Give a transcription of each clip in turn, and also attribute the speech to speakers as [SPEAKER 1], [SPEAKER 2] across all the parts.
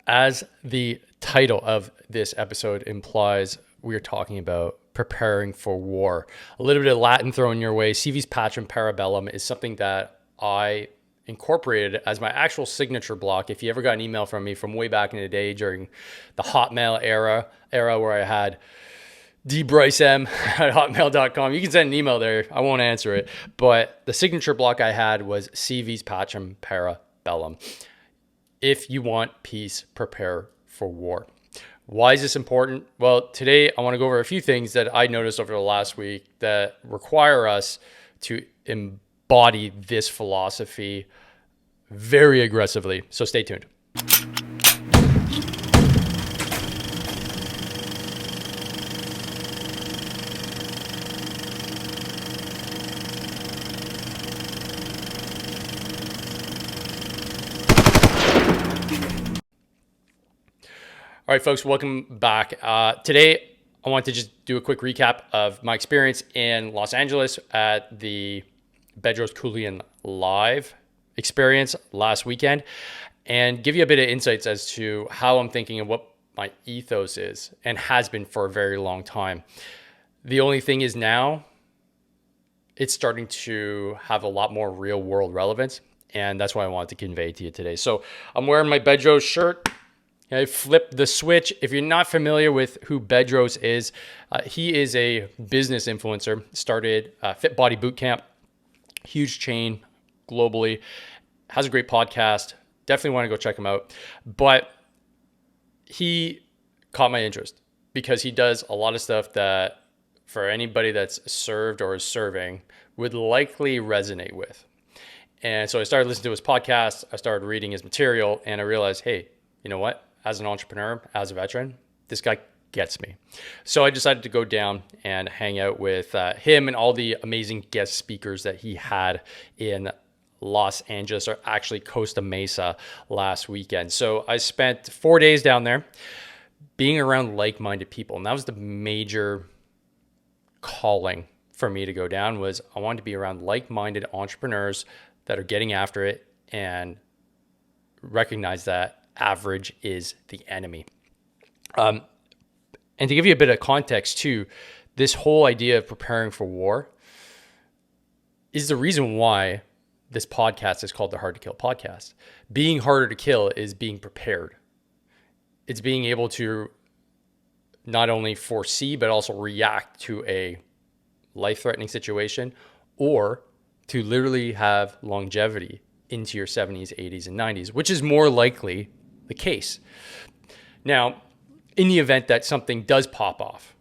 [SPEAKER 1] As the title of this episode implies, we are talking about preparing for war. A little bit of Latin thrown your way. Civis Pacem Bellum is something that I incorporated as my actual signature block. If you ever got an email from me from way back in the day during the Hotmail era where I had dbricem at hotmail.com. You can send an email there. I won't answer it. But the signature block I had was Civis Pacem Bellum. If you want peace, prepare for war. Why is this important? Well, today I want to go over a few things that I noticed over the last week that require us to embody this philosophy very aggressively. So stay tuned. All right, folks, welcome back. Today, I want to just do a quick recap of my experience in Los Angeles at the Bedros Keuilian live experience last weekend and give you a bit of insights as to how I'm thinking and what my ethos is and has been for a very long time. The only thing is now it's starting to have a lot more real world relevance, and that's what I wanted to convey to you today. So I'm wearing my Bedros shirt. I flipped the switch. If you're not familiar with who Bedros is, he is a business influencer, started Fit Body Bootcamp, huge chain globally, has a great podcast. Definitely want to go check him out. But he caught my interest because he does a lot of stuff that for anybody that's served or is serving would likely resonate with. And so I started listening to his podcast. I started reading his material and I realized, hey, you know what? As an entrepreneur, as a veteran, this guy gets me. So I decided to go down and hang out with him and all the amazing guest speakers that he had in Los Angeles, or actually Costa Mesa last weekend. So I spent 4 days down there being around like-minded people. And that was the major calling for me to go down, was I wanted to be around like-minded entrepreneurs that are getting after it and recognize that average is the enemy. And to give you a bit of context too, this whole idea of preparing for war is the reason why this podcast is called the Hard to Kill podcast. Being harder to kill is being prepared. It's being able to not only foresee, but also react to a life-threatening situation, or to literally have longevity into your 70s, 80s, and 90s, which is more likely the case. Now, in the event that something does pop off,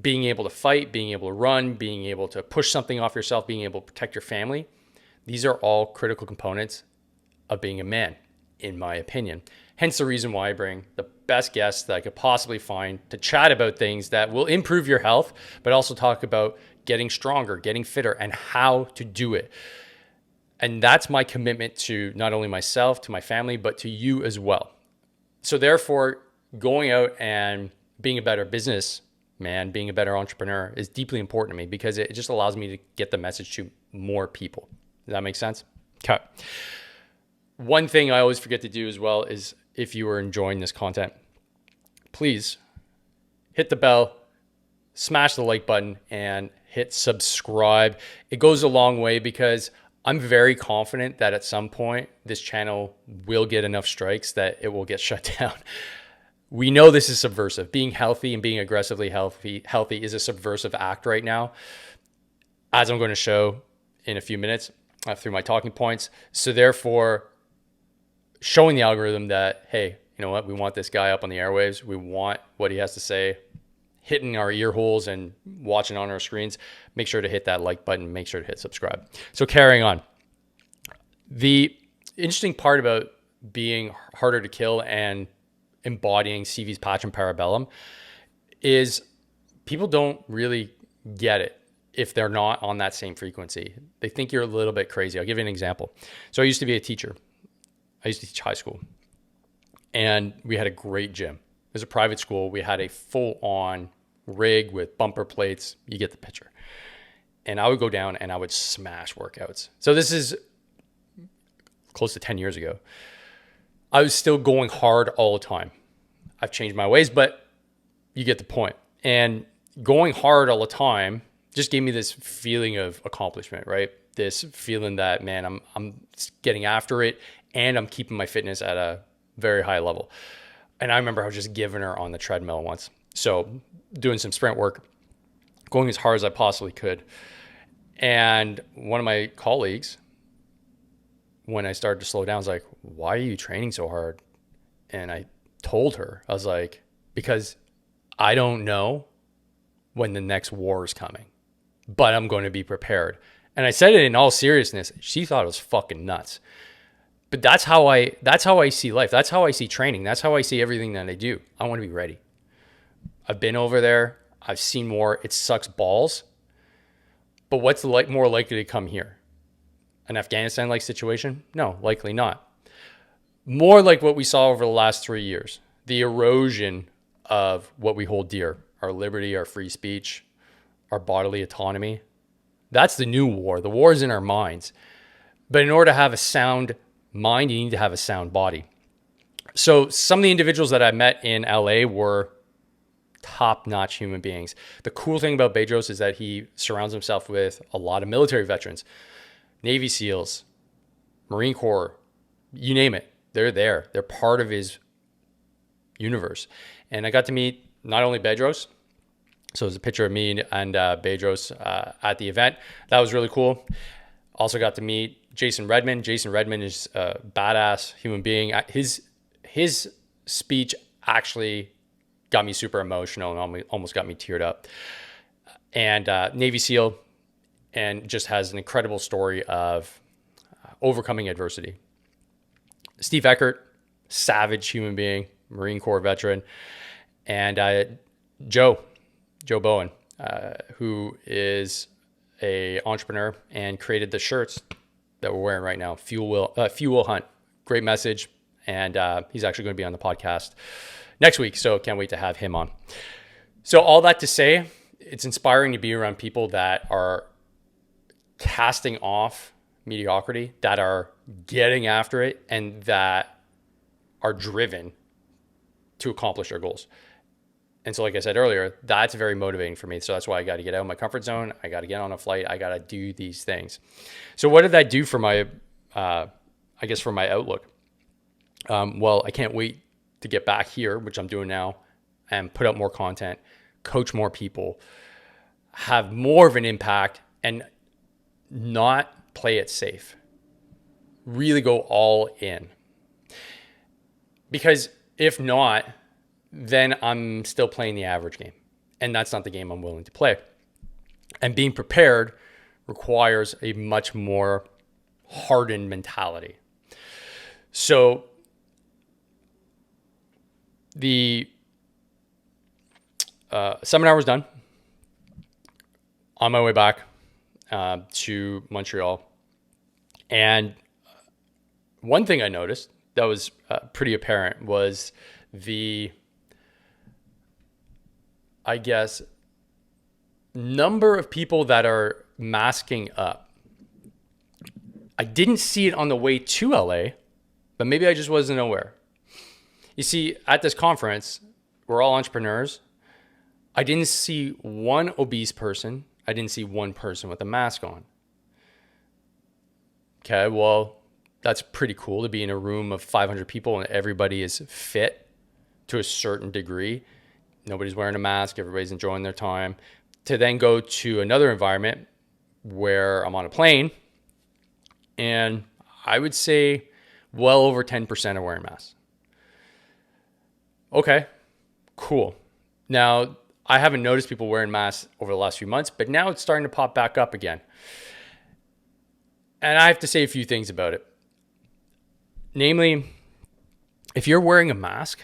[SPEAKER 1] being able to fight, being able to run, being able to push something off yourself, being able to protect your family, these are all critical components of being a man, in my opinion. Hence the reason why I bring the best guests that I could possibly find to chat about things that will improve your health, but also talk about getting stronger, getting fitter, and how to do it. And that's my commitment to not only myself, to my family, but to you as well. So therefore, going out and being a better businessman, being a better entrepreneur is deeply important to me because it just allows me to get the message to more people. Does that make sense? Okay. One thing I always forget to do as well is, if you are enjoying this content, please hit the bell, smash the like button, and hit subscribe. It goes a long way because I'm very confident that at some point this channel will get enough strikes that it will get shut down. We know this is subversive. Being healthy and being aggressively healthy is a subversive act right now, as I'm going to show in a few minutes through my talking points. So therefore, showing the algorithm that, hey, you know what? We want this guy up on the airwaves. We want what he has to say hitting our ear holes and watching on our screens. Make sure to hit that like button. Make sure to hit subscribe. So carrying on. The interesting part about being harder to kill and embodying Civis Pacem Bellum is people don't really get it if they're not on that same frequency. They think you're a little bit crazy. I'll give you an example. So I used to be a teacher. I used to teach high school. And we had a great gym. It was a private school. We had a full-on rig with bumper plates. You get the picture. And I would go down and I would smash workouts. So this is close to 10 years ago. I was still going hard all the time. I've changed my ways, but you get the point. And going hard all the time just gave me this feeling of accomplishment, right? This feeling that, man, I'm getting after it and I'm keeping my fitness at a very high level. And I remember I was just giving her on the treadmill once. So doing some sprint work, going as hard as I possibly could. And one of my colleagues, when I started to slow down, was like, why are you training so hard? And I told her, I was like, because I don't know when the next war is coming, but I'm going to be prepared. And I said it in all seriousness. She thought it was fucking nuts. But that's how I see life. That's how I see training. That's how I see everything that I do. I want to be ready. I've been over there. I've seen more. It sucks balls. But what's more likely to come here? An Afghanistan-like situation? No, likely not. More like what we saw over the last 3 years. The erosion of what we hold dear. Our liberty, our free speech, our bodily autonomy. That's the new war. The war is in our minds. But in order to have a sound mind, you need to have a sound body. So some of the individuals that I met in LA were top-notch human beings. The cool thing about Bedros is that he surrounds himself with a lot of military veterans, Navy SEALs, Marine Corps, you name it. They're there. They're part of his universe. And I got to meet not only Bedros, so there's a picture of me and Bedros at the event. That was really cool. Also got to meet Jason Redman. Jason Redman is a badass human being. His speech actually got me super emotional and almost got me teared up. And Navy SEAL, and just has an incredible story of overcoming adversity. Steve Eckert, savage human being, Marine Corps veteran. And Joe Bowen, who is a entrepreneur and created the shirts that we're wearing right now, Fuel Will Hunt. Great message. And he's actually going to be on the podcast next week. So can't wait to have him on. So all that to say, it's inspiring to be around people that are casting off mediocrity, that are getting after it, and that are driven to accomplish their goals. And so, like I said earlier, that's very motivating for me. So that's why I got to get out of my comfort zone. I got to get on a flight. I got to do these things. So what did that do for my, for my outlook? Well, I can't wait to get back here, which I'm doing now, and put out more content, coach more people, have more of an impact, and not play it safe. Really go all in. Because if not, then I'm still playing the average game. And that's not the game I'm willing to play. And being prepared requires a much more hardened mentality. So the seminar was done. On my way back to Montreal. And one thing I noticed that was pretty apparent was the, number of people that are masking up. I didn't see it on the way to LA, but maybe I just wasn't aware. You see, at this conference, we're all entrepreneurs. I didn't see one obese person. I didn't see one person with a mask on. Okay, well, that's pretty cool to be in a room of 500 people and everybody is fit to a certain degree. Nobody's wearing a mask. Everybody's enjoying their time. To then go to another environment where I'm on a plane and I would say well over 10% are wearing masks. Okay, cool. Now, I haven't noticed people wearing masks over the last few months, but now it's starting to pop back up again. And I have to say a few things about it. Namely, if you're wearing a mask,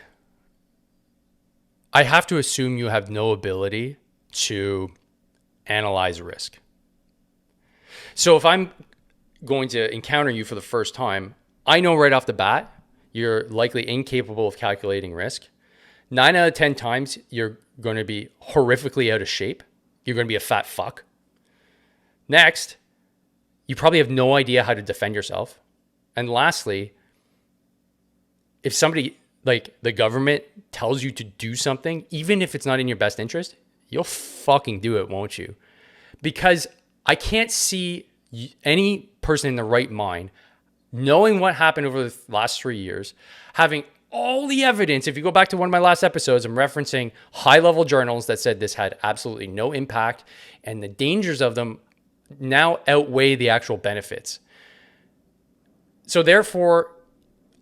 [SPEAKER 1] I have to assume you have no ability to analyze risk. So if I'm going to encounter you for the first time, I know right off the bat, you're likely incapable of calculating risk. 9 out of 10 times, you're going to be horrifically out of shape. You're going to be a fat fuck. Next, you probably have no idea how to defend yourself. And lastly, if somebody like the government tells you to do something, even if it's not in your best interest, you'll fucking do it, won't you? Because I can't see any person in the right mind, knowing what happened over the last 3 years, having all the evidence. If you go back to one of my last episodes, I'm referencing high-level journals that said this had absolutely no impact, and the dangers of them now outweigh the actual benefits. So therefore,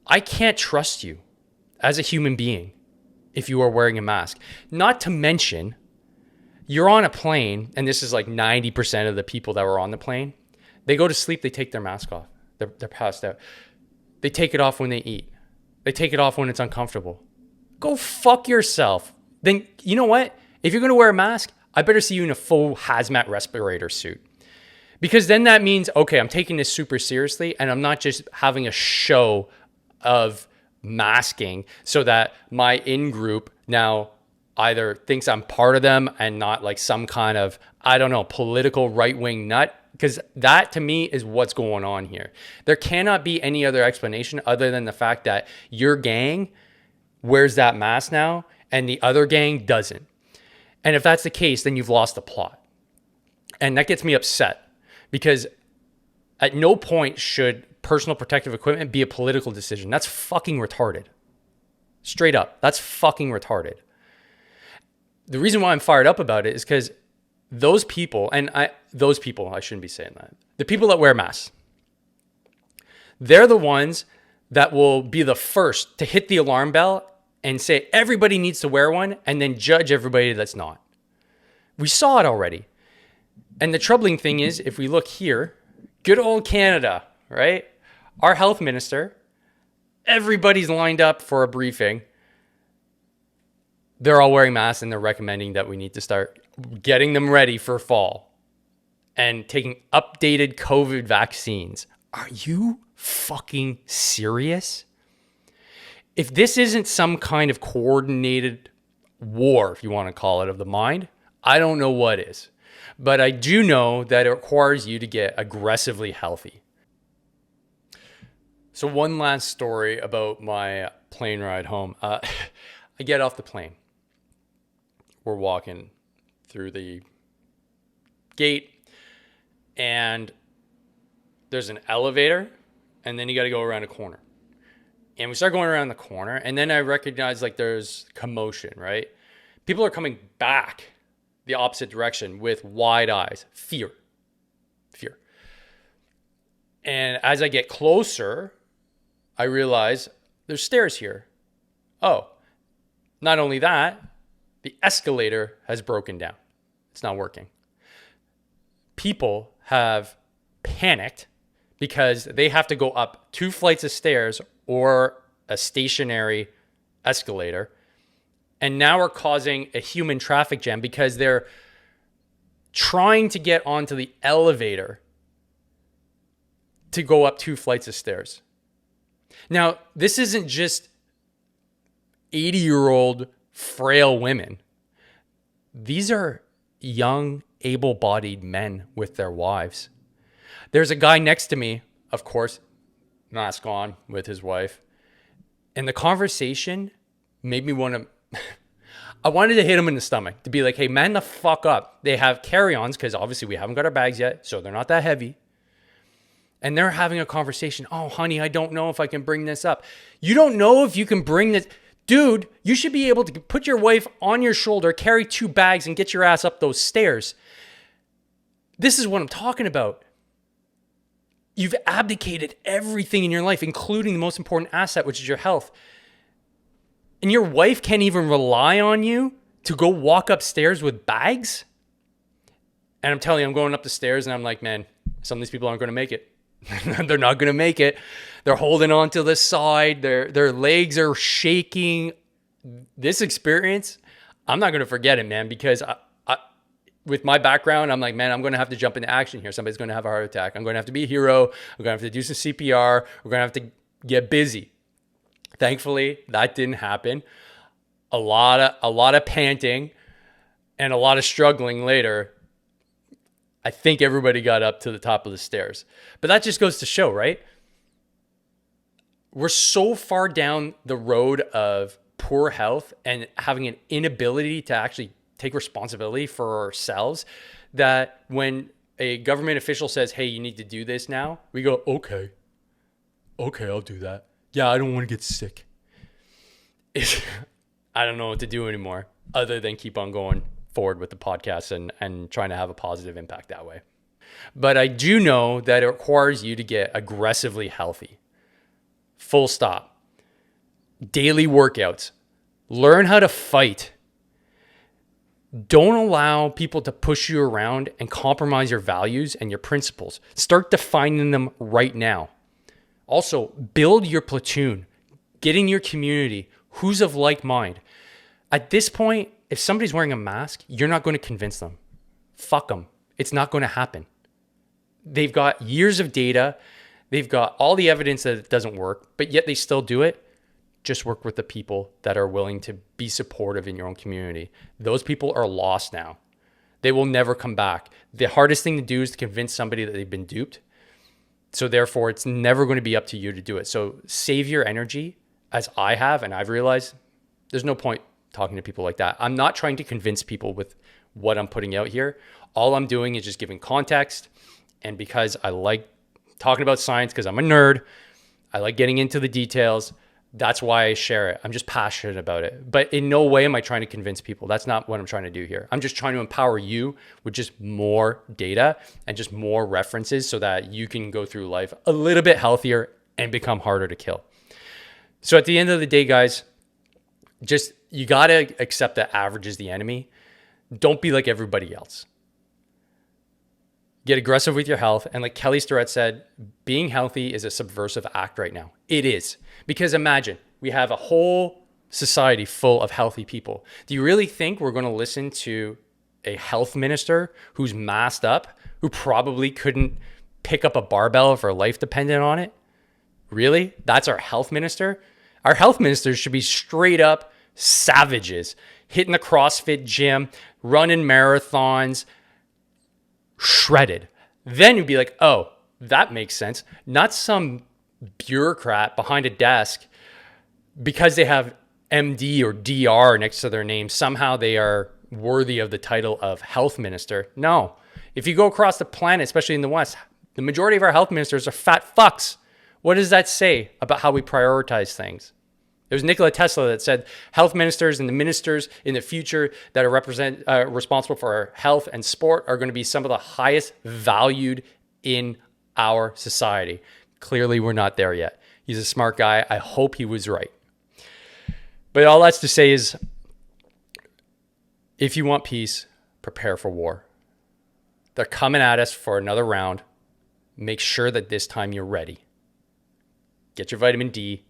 [SPEAKER 1] I can't trust you as a human being if you are wearing a mask. Not to mention, you're on a plane, and this is like 90% of the people that were on the plane. They go to sleep, they take their mask off. They're passed out. They take it off when they eat. They take it off when it's uncomfortable. Go fuck yourself. Then, you know what? If you're going to wear a mask, I better see you in a full hazmat respirator suit. Because then that means, okay, I'm taking this super seriously, and I'm not just having a show of masking so that my in-group now either thinks I'm part of them and not like some kind of, I don't know, political right-wing nut. Because that to me is what's going on here. There cannot be any other explanation other than the fact that your gang wears that mask now and the other gang doesn't. And if that's the case, then you've lost the plot. And that gets me upset because at no point should personal protective equipment be a political decision. That's fucking retarded. Straight up. That's fucking retarded. The reason why I'm fired up about it is because those people, I shouldn't be saying that. The people that wear masks, they're the ones that will be the first to hit the alarm bell and say everybody needs to wear one and then judge everybody that's not. We saw it already. And the troubling thing is, if we look here, good old Canada, right? Our health minister, everybody's lined up for a briefing. They're all wearing masks and they're recommending that we need to start getting them ready for fall and taking updated COVID vaccines. Are you fucking serious? If this isn't some kind of coordinated war, if you want to call it, of the mind, I don't know what is. But I do know that it requires you to get aggressively healthy. So one last story about my plane ride home. I get off the plane. We're walking through the gate and there's an elevator and then you got to go around a corner. And we start going around the corner and then I recognize like there's commotion, right? People are coming back the opposite direction with wide eyes. Fear. And as I get closer, I realize there's stairs here. Oh, not only that, the escalator has broken down. It's not working. People have panicked because they have to go up 2 flights of stairs or a stationary escalator. And now we're causing a human traffic jam because they're trying to get onto the elevator to go up 2 flights of stairs. Now, this isn't just 80-year-old frail women. These are young, able-bodied men with their wives. There's a guy next to me, of course, mask on with his wife. And the conversation made me want to, I wanted to hit him in the stomach to be like, hey, man, the fuck up. They have carry-ons because obviously we haven't got our bags yet, so they're not that heavy. And they're having a conversation. Oh, honey, I don't know if I can bring this up. You don't know if you can bring this. Dude, you should be able to put your wife on your shoulder, carry 2 bags, and get your ass up those stairs. This is what I'm talking about. You've abdicated everything in your life, including the most important asset, which is your health. And your wife can't even rely on you to go walk upstairs with bags? And I'm telling you, I'm going up the stairs and I'm like, man, some of these people aren't going to make it. They're not going to make it. They're holding on to the side. Their legs are shaking. This experience, I'm not going to forget it, man, because with my background, I'm like, man, I'm going to have to jump into action here. Somebody's going to have a heart attack. I'm going to have to be a hero. I'm going to have to do some CPR. We're going to have to get busy. Thankfully, that didn't happen. A lot of panting and a lot of struggling later. I think everybody got up to the top of the stairs. But that just goes to show, right? We're so far down the road of poor health and having an inability to actually take responsibility for ourselves that when a government official says, hey, you need to do this now, we go, okay, I'll do that. Yeah, I don't want to get sick. I don't know what to do anymore other than keep on going forward with the podcast and trying to have a positive impact that way. But I do know that it requires you to get aggressively healthy. Full stop. Daily workouts. Learn how to fight. Don't allow people to push you around and compromise your values and your principles. Start defining them right now. Also, build your platoon. Get in your community. Who's of like mind? At this point, if somebody's wearing a mask, you're not going to convince them. Fuck them. It's not going to happen. They've got years of data. They've got all the evidence that it doesn't work, but yet they still do it. Just work with the people that are willing to be supportive in your own community. Those people are lost now. They will never come back. The hardest thing to do is to convince somebody that they've been duped. So therefore, it's never going to be up to you to do it. So save your energy, as I have, and I've realized there's no point talking to people like that. I'm not trying to convince people with what I'm putting out here. All I'm doing is just giving context. And because I like talking about science, because I'm a nerd, I like getting into the details. That's why I share it. I'm just passionate about it. But in no way am I trying to convince people. That's not what I'm trying to do here. I'm just trying to empower you with just more data and just more references so that you can go through life a little bit healthier and become harder to kill. So at the end of the day, guys, just you got to accept that average is the enemy. Don't be like everybody else. Get aggressive with your health. And like Kelly Starrett said, being healthy is a subversive act right now. It is. Because imagine, we have a whole society full of healthy people. Do you really think we're going to listen to a health minister who's masked up, who probably couldn't pick up a barbell if her life depended on it? Really? That's our health minister? Our health ministers should be straight up savages, hitting the CrossFit gym, running marathons, shredded. Then you'd be like, oh, that makes sense. Not some bureaucrat behind a desk because they have MD or DR next to their name. Somehow they are worthy of the title of health minister. No. If you go across the planet, especially in the West, the majority of our health ministers are fat fucks. What does that say about how we prioritize things? It was Nikola Tesla that said health ministers and the ministers in the future that are responsible for our health and sport are going to be some of the highest valued in our society. Clearly, we're not there yet. He's a smart guy. I hope he was right. But all that's to say is, if you want peace, prepare for war. They're coming at us for another round. Make sure that this time you're ready. Get your vitamin D.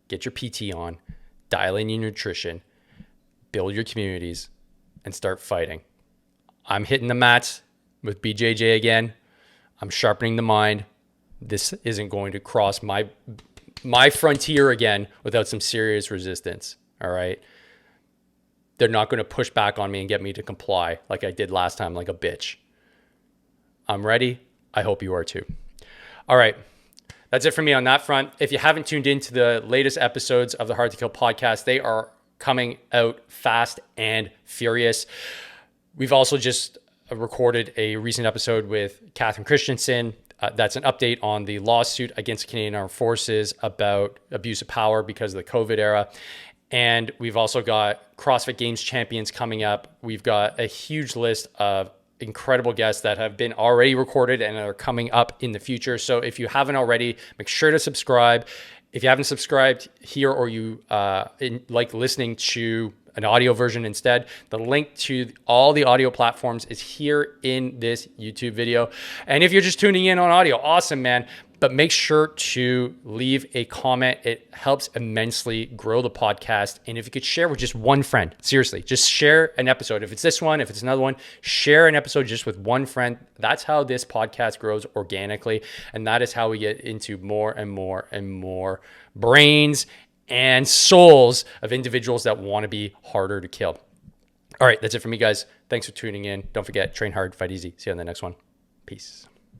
[SPEAKER 1] Get your PT on, dial in your nutrition, build your communities, and start fighting. I'm hitting the mats with BJJ again. I'm sharpening the mind. This isn't going to cross my frontier again without some serious resistance, all right? They're not going to push back on me and get me to comply like I did last time, like a bitch. I'm ready. I hope you are too. All right. That's it for me on that front. If you haven't tuned into the latest episodes of the Hard to Kill podcast, they are coming out fast and furious. We've also just recorded a recent episode with Catherine Christensen. That's an update on the lawsuit against Canadian Armed Forces about abuse of power because of the COVID era. And we've also got CrossFit Games champions coming up. We've got a huge list of incredible guests that have been already recorded and are coming up in the future. So if you haven't already, make sure to subscribe. If you haven't subscribed here or you like listening to an audio version instead, the link to all the audio platforms is here in this YouTube video. And if you're just tuning in on audio, awesome, man. But make sure to leave a comment. It helps immensely grow the podcast. And if you could share with just one friend, seriously, just share an episode. If it's this one, if it's another one, share an episode just with one friend. That's how this podcast grows organically. And that is how we get into more and more and more brains and souls of individuals that want to be harder to kill. All right, that's it for me, guys. Thanks for tuning in. Don't forget, train hard, fight easy. See you on the next one. Peace.